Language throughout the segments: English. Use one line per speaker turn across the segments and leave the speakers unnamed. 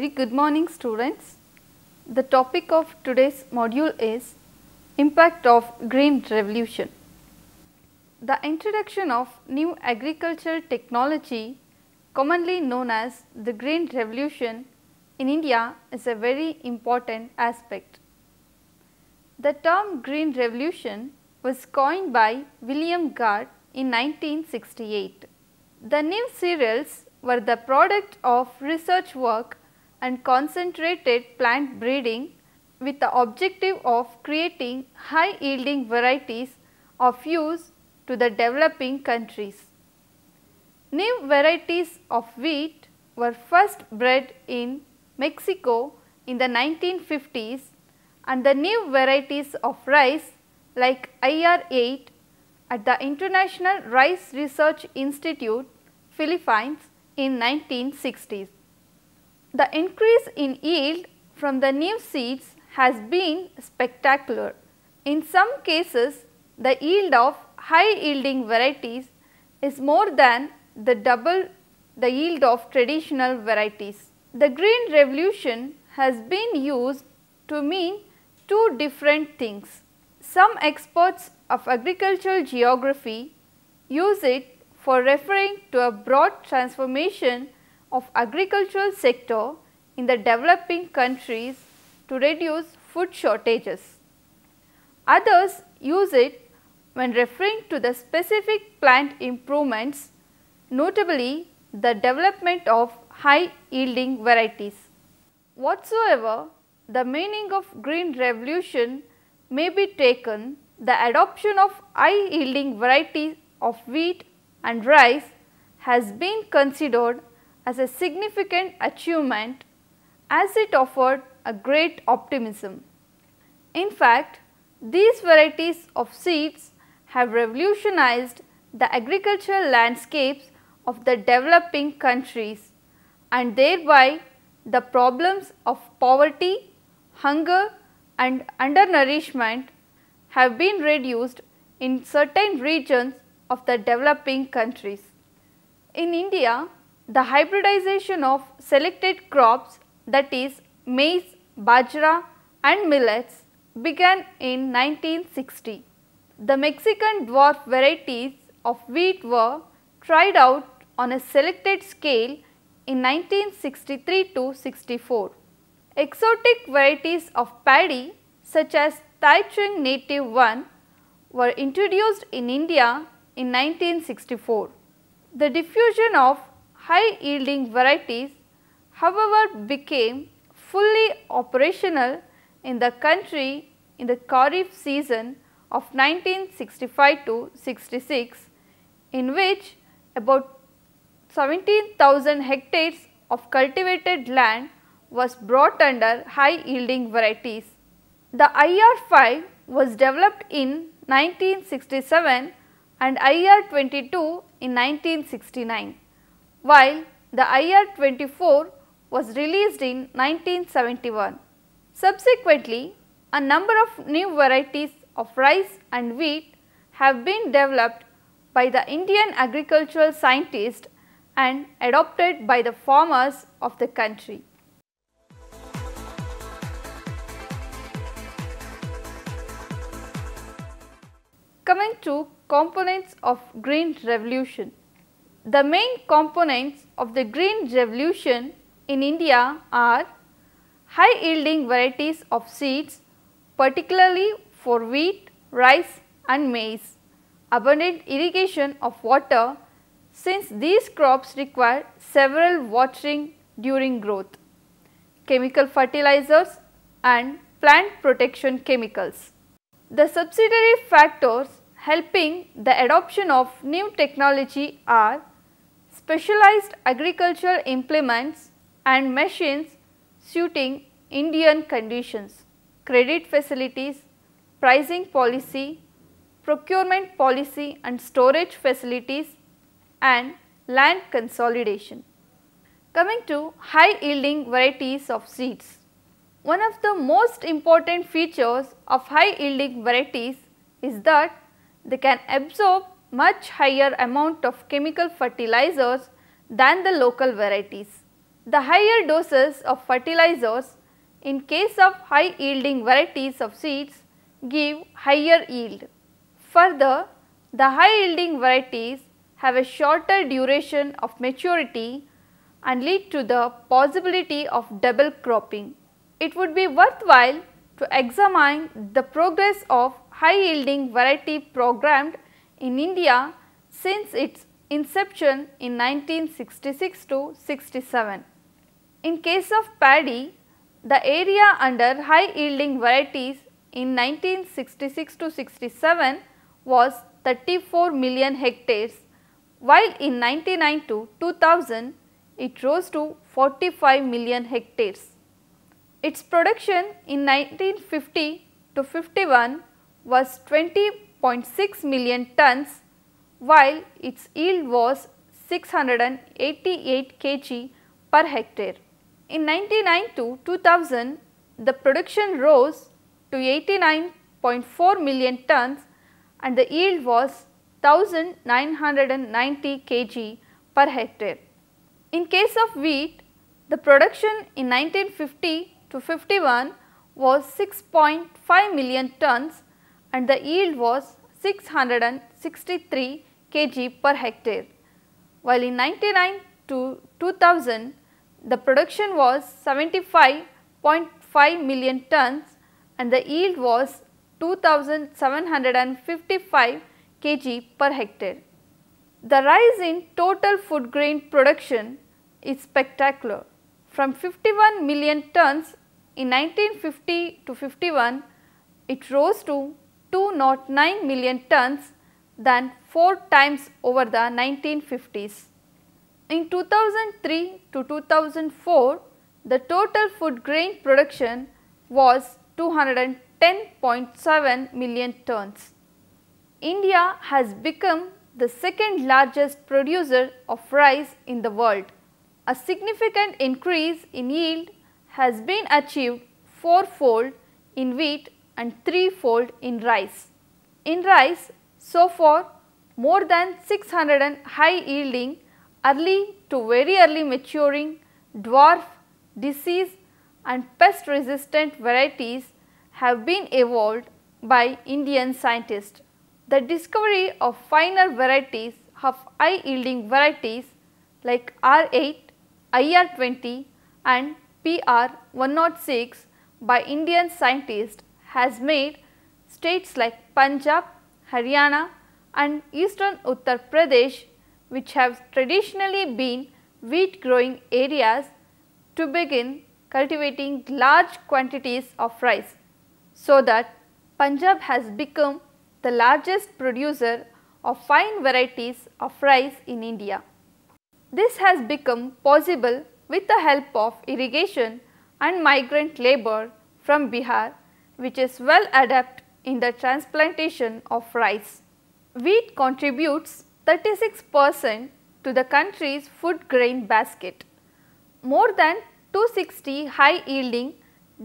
Very good morning students. The topic of today's module is impact of green revolution. The introduction of new agricultural technology, commonly known as the green revolution, in India is a very important aspect. The term green revolution was coined by William Gard in 1968. The new cereals were the product of research work and concentrated plant breeding with the objective of creating high yielding varieties of use to the developing countries. New varieties of wheat were first bred in Mexico in the 1950s, and the new varieties of rice like IR8 at the International Rice Research Institute, Philippines in 1960s. The increase in yield from the new seeds has been spectacular. In some cases, the yield of high yielding varieties is more than the double the yield of traditional varieties. The green revolution has been used to mean two different things. Some experts of agricultural geography use it for referring to a broad transformation of agricultural sector in the developing countries to reduce food shortages. Others use it when referring to the specific plant improvements, notably the development of high yielding varieties. Whatsoever the meaning of green revolution may be taken, the adoption of high yielding varieties of wheat and rice has been considered as a significant achievement, as it offered a great optimism. In fact, these varieties of seeds have revolutionized the agricultural landscapes of the developing countries, and thereby the problems of poverty, hunger and undernourishment have been reduced in certain regions of the developing countries. In India, the hybridization of selected crops, that is maize, bajra and millets, began in 1960. The Mexican dwarf varieties of wheat were tried out on a selected scale in 1963–64. Exotic varieties of paddy such as Taichung Native 1 were introduced in India in 1964. The diffusion of high yielding varieties, however, became fully operational in the country in the Kharif season of 1965–66, in which about 17,000 hectares of cultivated land was brought under high yielding varieties. The IR5 was developed in 1967 and IR22 in 1969, while the IR24 was released in 1971. Subsequently, a number of new varieties of rice and wheat have been developed by the Indian agricultural scientists and adopted by the farmers of the country. Coming to components of green revolution. The main components of the green revolution in India are high yielding varieties of seeds, particularly for wheat, rice and maize, abundant irrigation of water since these crops require several watering during growth, chemical fertilizers and plant protection chemicals. The subsidiary factors helping the adoption of new technology are specialized agricultural implements and machines suiting Indian conditions, credit facilities, pricing policy, procurement policy and storage facilities and land consolidation. Coming to high yielding varieties of seeds. One of the most important features of high yielding varieties is that they can absorb much higher amount of chemical fertilizers than the local varieties. The higher doses of fertilizers in case of high yielding varieties of seeds give higher yield. Further, the high yielding varieties have a shorter duration of maturity and lead to the possibility of double cropping. It would be worthwhile to examine the progress of high yielding variety programmed in India since its inception in 1966 to 67. In case of paddy, the area under high yielding varieties in 1966 to 67 was 34 million hectares, while in 99 to 2000 it rose to 45 million hectares. Its production in 1950 to 51 was 20.6 million tons, while its yield was 688 kg per hectare. In 99 to 2000, the production rose to 89.4 million tons and the yield was 1990 kg per hectare. In case of wheat, the production in 1950 to 51 was 6.5 million tons and the yield was 663 kg per hectare, while in 99 to 2000 the production was 75.5 million tons and the yield was 2755 kg per hectare. The rise in total food grain production is spectacular. From 51 million tons in 1950 to 51, it rose to 209 million tons, than 4 times over the 1950s. In 2003 to 2004, the total food grain production was 210.7 million tons. India has become the second largest producer of rice in the world. A significant increase in yield has been achieved fourfold in wheat and threefold in rice. In rice, so far more than 600 high yielding, early to very early maturing, dwarf, disease and pest resistant varieties have been evolved by Indian scientists. The discovery of finer varieties of high yielding varieties like R8, IR20 and PR106 by Indian scientists has made states like Punjab, Haryana and eastern Uttar Pradesh, which have traditionally been wheat growing areas, to begin cultivating large quantities of rice, so that Punjab has become the largest producer of fine varieties of rice in India. This has become possible with the help of irrigation and migrant labour from Bihar, which is well adept in the transplantation of rice. Wheat contributes 36% to the country's food grain basket. More than 260 high yielding,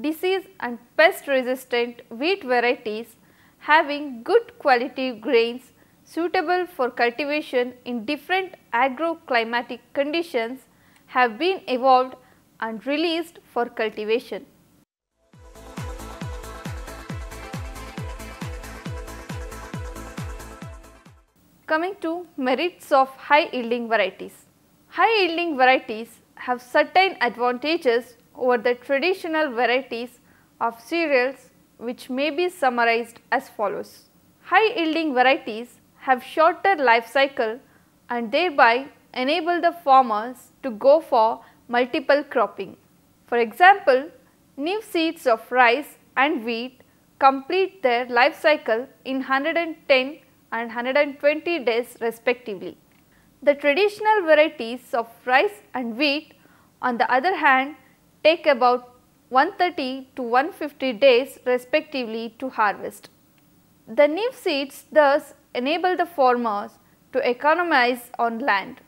disease and pest resistant wheat varieties having good quality grains suitable for cultivation in different agroclimatic conditions have been evolved and released for cultivation. Coming to merits of high yielding varieties. High yielding varieties have certain advantages over the traditional varieties of cereals, which may be summarized as follows. High yielding varieties have shorter life cycle and thereby enable the farmers to go for multiple cropping. For example, new seeds of rice and wheat complete their life cycle in 110 and 120 days respectively. The traditional varieties of rice and wheat, on the other hand, take about 130 to 150 days respectively to harvest. The new seeds thus enable the farmers to economize on land.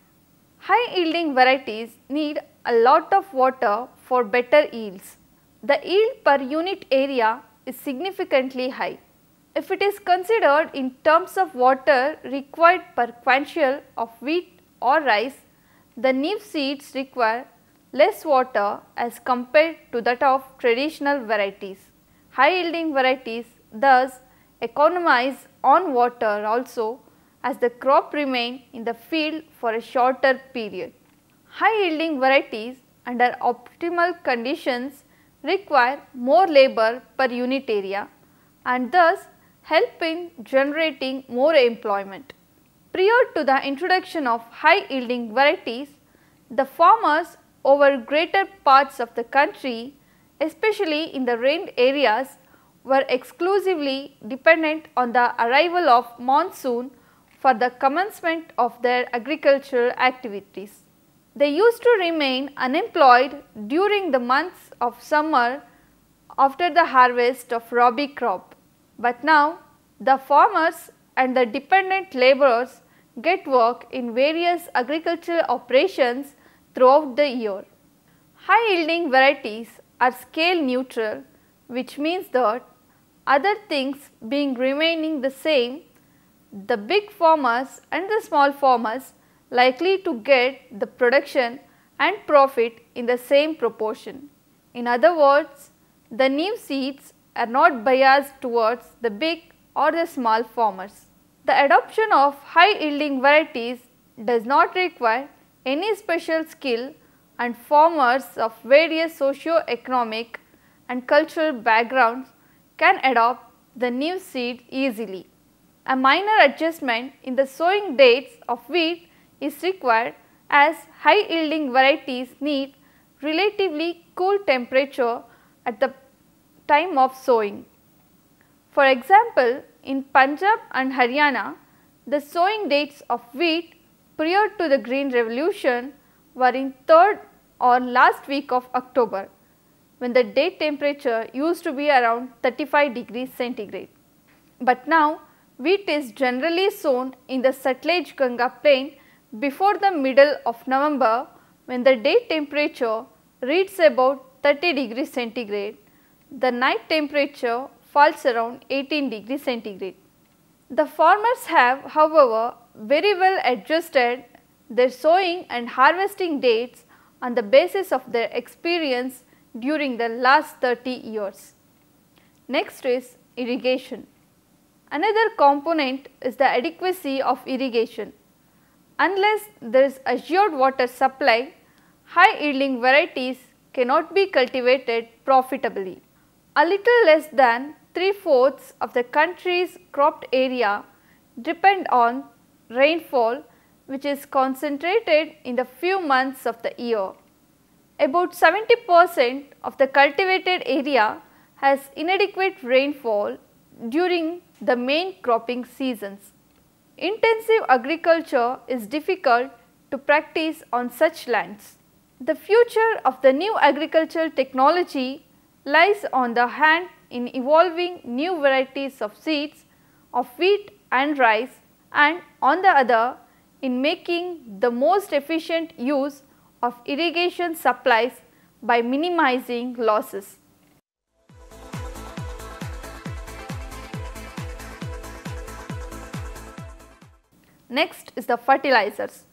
High yielding varieties need a lot of water for better yields. The yield per unit area is significantly high. If it is considered in terms of water required per quintal of wheat or rice, the new seeds require less water as compared to that of traditional varieties. High yielding varieties thus economize on water also as the crop remain in the field for a shorter period. High yielding varieties under optimal conditions require more labor per unit area and thus help in generating more employment. Prior to the introduction of high yielding varieties, the farmers over greater parts of the country, especially in the rained areas, were exclusively dependent on the arrival of monsoon for the commencement of their agricultural activities. They used to remain unemployed during the months of summer after the harvest of rabi crop, but now the farmers and the dependent labourers get work in various agricultural operations throughout the year. High yielding varieties are scale neutral, which means that other things being remaining the same, the big farmers and the small farmers likely to get the production and profit in the same proportion. In other words, the new seeds are not biased towards the big or the small farmers. The adoption of high yielding varieties does not require any special skill and farmers of various socio-economic and cultural backgrounds can adopt the new seed easily. A minor adjustment in the sowing dates of wheat is required as high yielding varieties need relatively cool temperature at the time of sowing. For example, in Punjab and Haryana, the sowing dates of wheat prior to the Green Revolution were in 3rd or last week of October, when the date temperature used to be around 35 degrees centigrade. But now, wheat is generally sown in the Sutlej Ganga plain before the middle of November, when the date temperature reads about 30 degrees centigrade. The night temperature falls around 18 degrees centigrade. The farmers have, however, very well adjusted their sowing and harvesting dates on the basis of their experience during the last 30 years. Next is irrigation. Another component is the adequacy of irrigation. Unless there is assured water supply, high yielding varieties cannot be cultivated profitably. A little less than 3/4 of the country's cropped area depend on rainfall, which is concentrated in the few months of the year. About 70% of the cultivated area has inadequate rainfall during the main cropping seasons. Intensive agriculture is difficult to practice on such lands. The future of the new agricultural technology lies on the hand in evolving new varieties of seeds of wheat and rice, and on the other in making the most efficient use of irrigation supplies by minimizing losses. Next is the fertilizers.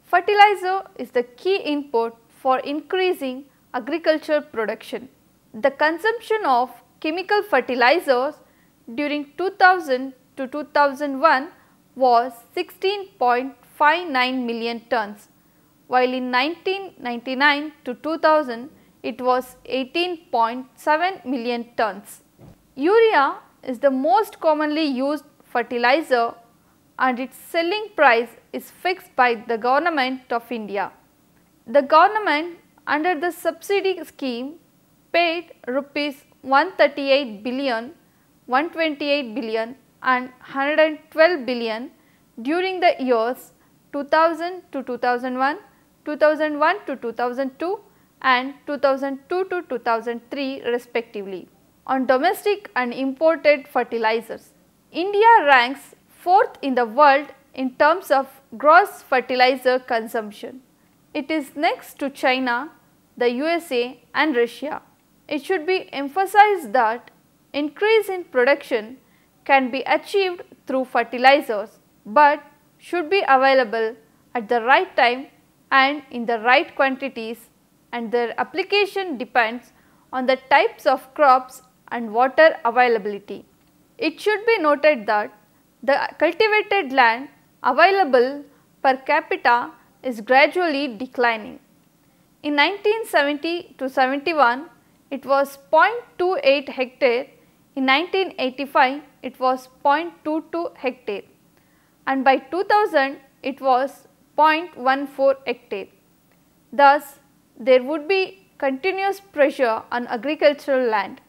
Fertilizer is the key input for increasing agricultural production. The consumption of chemical fertilizers during 2000 to 2001 was 16.59 million tons, while in 1999 to 2000 it was 18.7 million tons. Urea is the most commonly used fertilizer and its selling price is fixed by the Government of India. The government under the subsidy scheme paid rupees 138 billion, 128 billion and 112 billion during the years 2000 to 2001, 2001 to 2002 and 2002 to 2003 respectively on domestic and imported fertilizers. India ranks 4th in the world in terms of gross fertilizer consumption. It is next to China, the USA and Russia. It should be emphasized that increase in production can be achieved through fertilizers, but should be available at the right time and in the right quantities and their application depends on the types of crops and water availability. It should be noted that the cultivated land available per capita is gradually declining. In 1970 to 71, it was 0.28 hectare, in 1985 it was 0.22 hectare, and by 2000 it was 0.14 hectare. Thus, there would be continuous pressure on agricultural land.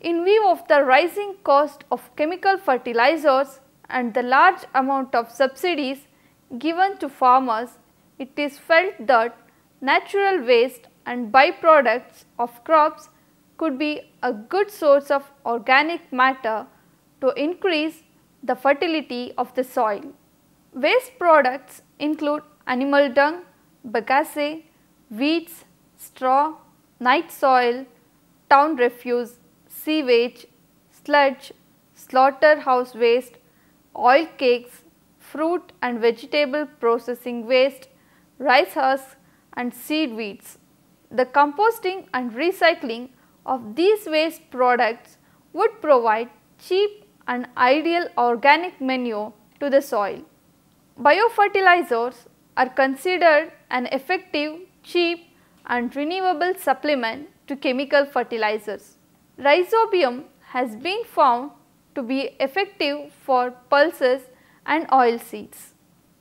In view of the rising cost of chemical fertilizers and the large amount of subsidies given to farmers, it is felt that natural waste and byproducts of crops could be a good source of organic matter to increase the fertility of the soil. Waste products include animal dung, bagasse, weeds, straw, night soil, town refuse, sewage, sludge, slaughterhouse waste, oil cakes, fruit and vegetable processing waste, rice husks and seed weeds. The composting and recycling of these waste products would provide cheap and ideal organic manure to the soil. Biofertilizers are considered an effective, cheap and renewable supplement to chemical fertilizers. Rhizobium has been found to be effective for pulses and oil seeds.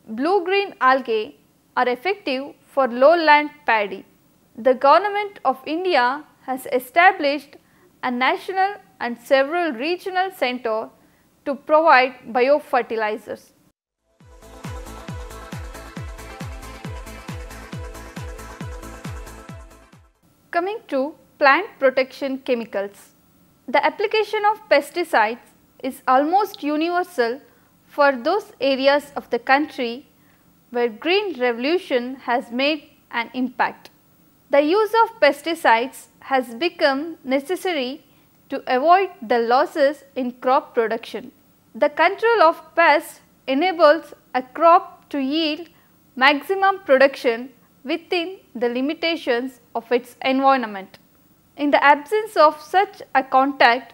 Blue-green algae are effective for lowland paddy. The Government of India has established a national and several regional centres to provide biofertilizers. Coming to plant protection chemicals. The application of pesticides is almost universal for those areas of the country where green revolution has made an impact. The use of pesticides has become necessary to avoid the losses in crop production. The control of pests enables a crop to yield maximum production within the limitations of its environment. In the absence of such a contact,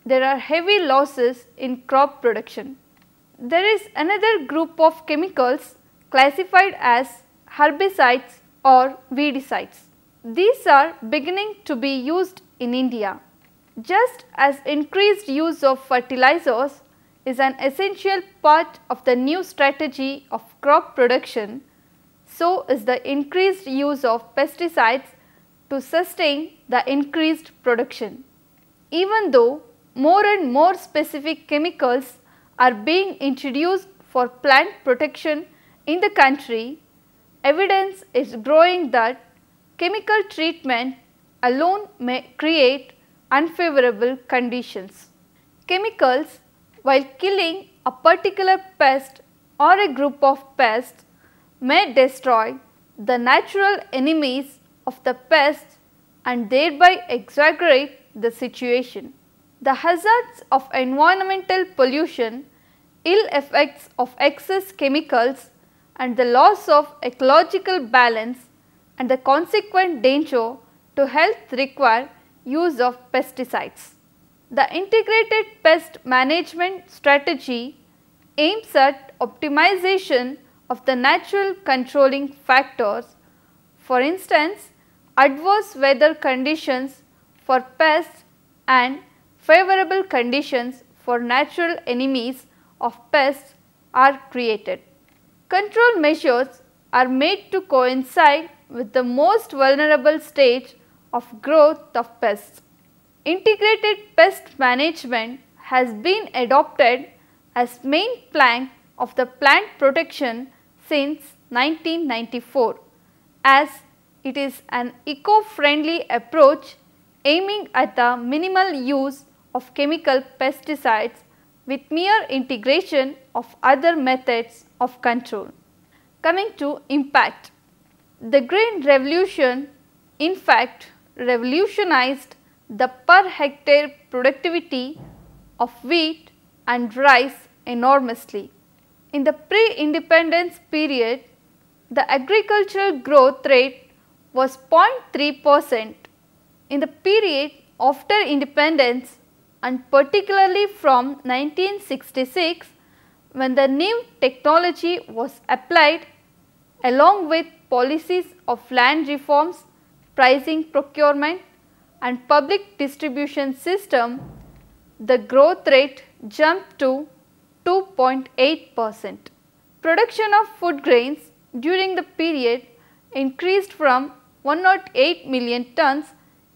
there are heavy losses in crop production. There is another group of chemicals classified as herbicides or weedicides. These are beginning to be used in India. Just as increased use of fertilizers is an essential part of the new strategy of crop production, so is the increased use of pesticides to sustain the increased production. Even though more and more specific chemicals are being introduced for plant protection in the country, evidence is growing that chemical treatment alone may create unfavorable conditions. Chemicals, while killing a particular pest or a group of pests, may destroy the natural enemies of the pests and thereby exaggerate the situation. The hazards of environmental pollution, ill effects of excess chemicals and the loss of ecological balance and the consequent danger to health require use of pesticides. The integrated pest management strategy aims at optimization of the natural controlling factors, for instance, adverse weather conditions for pests and favorable conditions for natural enemies of pests are created. Control measures are made to coincide with the most vulnerable stage of growth of pests. Integrated pest management has been adopted as main plank of the plant protection since 1994, as it is an eco-friendly approach aiming at the minimal use of chemical pesticides with mere integration of other methods of control. Coming to impact. The Green Revolution in fact revolutionized the per hectare productivity of wheat and rice enormously. In the pre-independence period, the agricultural growth rate was 0.3%. In the period after independence and particularly from 1966, when the new technology was applied along with policies of land reforms, pricing procurement and public distribution system, the growth rate jumped to 2.8%. Production of food grains during the period increased from 108 million tons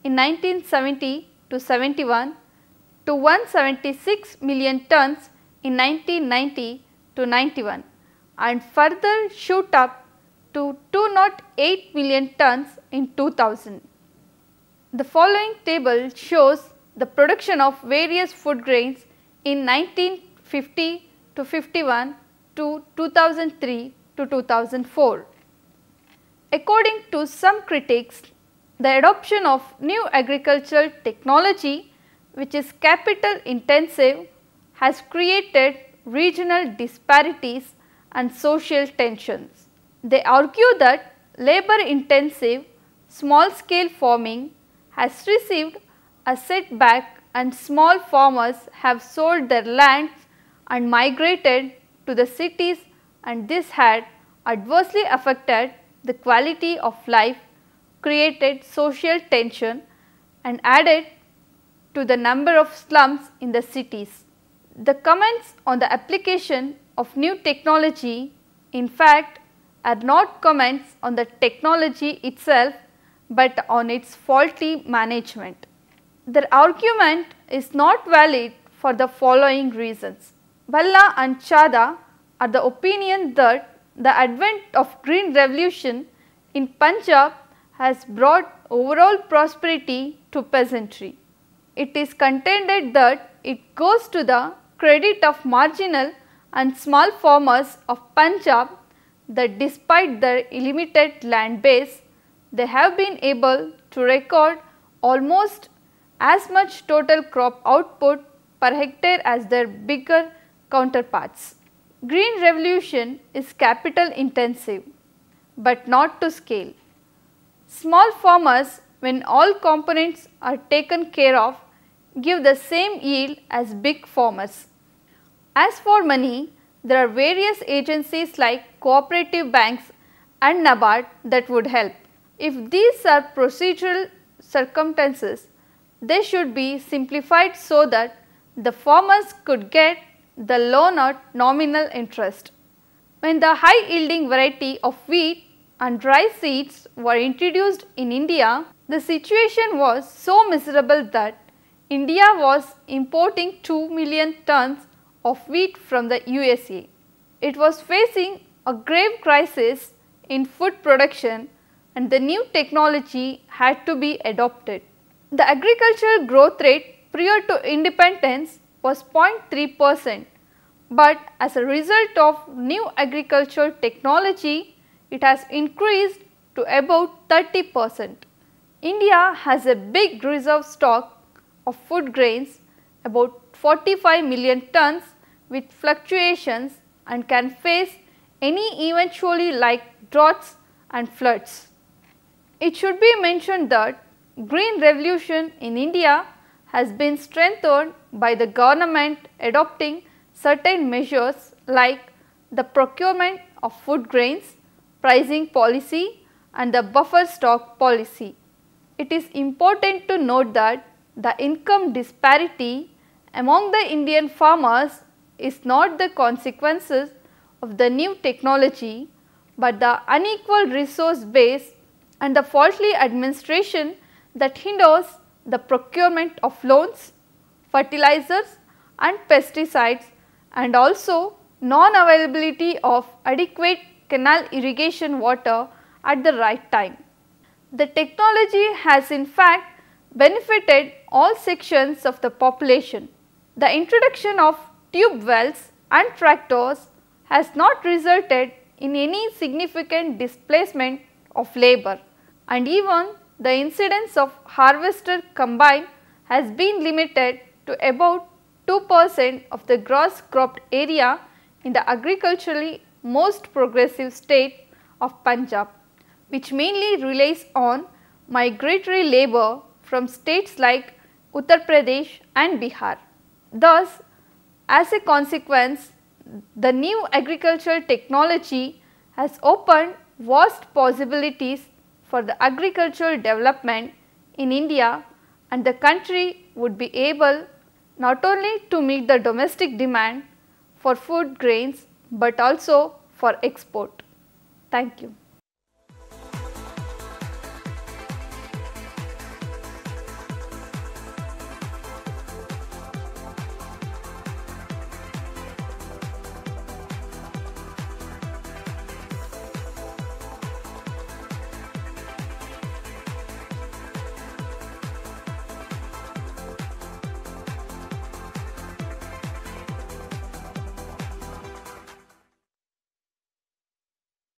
in 1970 to 71 to 176 million tons in 1990 to 91 and further shoot up to 208 million tons in 2000. The following table shows the production of various food grains in 1950 to 51 to 2003 to 2004. According to some critics, the adoption of new agricultural technology, which is capital intensive, has created regional disparities and social tensions. They argue that labor intensive small scale farming has received a setback and small farmers have sold their lands and migrated to the cities, and this had adversely affected the quality of life, created social tension and added to the number of slums in the cities. The comments on the application of new technology, in fact, are not comments on the technology itself, but on its faulty management. Their argument is not valid for the following reasons. Bhalla and Chadha are the opinion that the advent of Green Revolution in Punjab has brought overall prosperity to peasantry. It is contended that it goes to the credit of marginal and small farmers of Punjab that despite their limited land base, they have been able to record almost as much total crop output per hectare as their bigger counterparts. Green Revolution is capital intensive, but not to scale. Small farmers, when all components are taken care of, give the same yield as big farmers. As for money, there are various agencies like cooperative banks and NABARD that would help. If these are procedural circumstances, they should be simplified so that the farmers could get the loan at nominal interest. When the high yielding variety of wheat and rice seeds were introduced in India, the situation was so miserable that India was importing 2 million tons of wheat from the USA. It was facing a grave crisis in food production and the new technology had to be adopted. The agricultural growth rate prior to independence was 0.3%, but as a result of new agricultural technology, it has increased to about 30%. India has a big reserve stock of food grains, about 45 million tons, with fluctuations and can face any eventuality like droughts and floods. It should be mentioned that Green Revolution in India has been strengthened by the government adopting certain measures like the procurement of food grains, pricing policy and the buffer stock policy. It is important to note that the income disparity among the Indian farmers is not the consequences of the new technology, but the unequal resource base and the faulty administration that hinders the procurement of loans, fertilizers and pesticides, and also non-availability of adequate canal irrigation water at the right time. The technology has in fact benefited all sections of the population. The introduction of tube wells and tractors has not resulted in any significant displacement of labor, and even the incidence of harvester combine has been limited to about 2% of the gross cropped area in the agriculturally most progressive state of Punjab. which mainly relies on migratory labor from states like Uttar Pradesh and Bihar. Thus, as a consequence, the new agricultural technology has opened vast possibilities for the agricultural development in India, and the country would be able not only to meet the domestic demand for food grains, but also for export. Thank you.